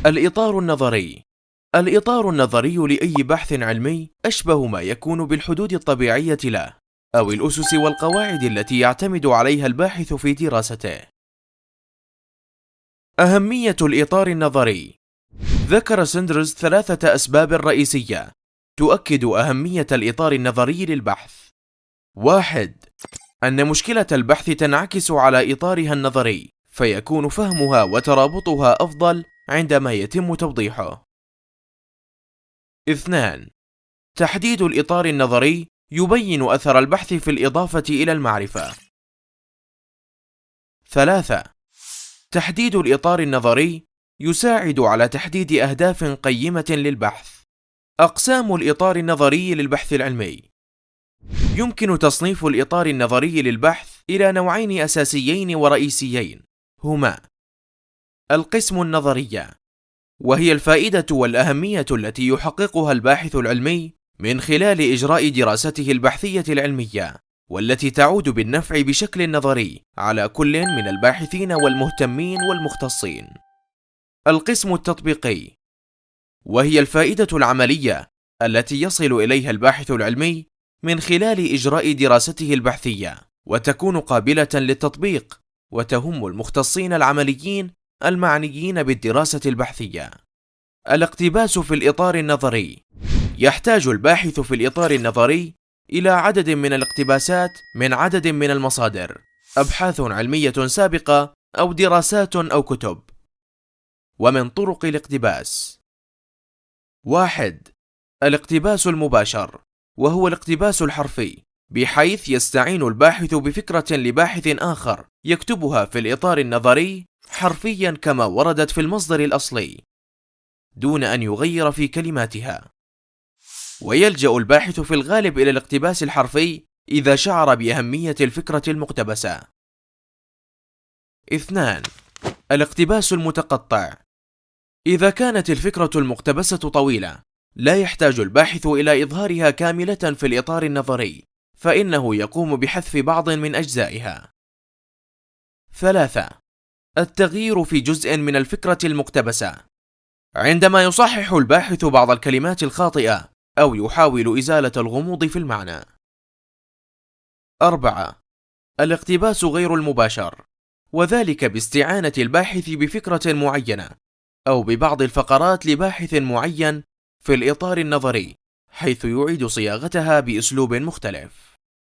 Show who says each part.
Speaker 1: الإطار النظري. الإطار النظري لأي بحث علمي أشبه ما يكون بالحدود الطبيعية له، أو الأسس والقواعد التي يعتمد عليها الباحث في دراسته. أهمية الإطار النظري. ذكر سندرز 3 أسباب رئيسية تؤكد أهمية الإطار النظري للبحث. 1. أن مشكلة البحث تنعكس على إطارها النظري، فيكون فهمها وترابطها أفضل عندما يتم توضيحه. 2. تحديد الإطار النظري يبين أثر البحث في الإضافة إلى المعرفة. 3. تحديد الإطار النظري يساعد على تحديد أهداف قيمة للبحث. أقسام الإطار النظري للبحث العلمي. يمكن تصنيف الإطار النظري للبحث إلى نوعين أساسيين ورئيسيين، هما: القسم النظرية، وهي الفائدة والأهمية التي يحققها الباحث العلمي من خلال إجراء دراسته البحثية العلمية، والتي تعود بالنفع بشكل نظري على كل من الباحثين والمهتمين والمختصين. القسم التطبيقي، وهي الفائدة العملية التي يصل إليها الباحث العلمي من خلال إجراء دراسته البحثية، وتكون قابلة للتطبيق وتهم المختصين العمليين المعنيين بالدراسة البحثية. الاقتباس في الإطار النظري. يحتاج الباحث في الإطار النظري إلى عدد من الاقتباسات من عدد من المصادر، أبحاث علمية سابقة أو دراسات أو كتب. ومن طرق الاقتباس: 1. الاقتباس المباشر، وهو الاقتباس الحرفي، بحيث يستعين الباحث بفكرة لباحث آخر يكتبها في الإطار النظري حرفيا كما وردت في المصدر الأصلي، دون أن يغير في كلماتها. ويلجأ الباحث في الغالب إلى الاقتباس الحرفي إذا شعر بأهمية الفكرة المقتبسة. 2. الاقتباس المتقطع. إذا كانت الفكرة المقتبسة طويلة، لا يحتاج الباحث إلى إظهارها كاملة في الإطار النظري، فإنه يقوم بحذف بعض من أجزائها. 3. التغيير في جزء من الفكرة المقتبسة. عندما يصحح الباحث بعض الكلمات الخاطئة أو يحاول إزالة الغموض في المعنى. 4. الاقتباس غير المباشر، وذلك باستعانة الباحث بفكرة معينة أو ببعض الفقرات لباحث معين في الإطار النظري، حيث يعيد صياغتها بأسلوب مختلف.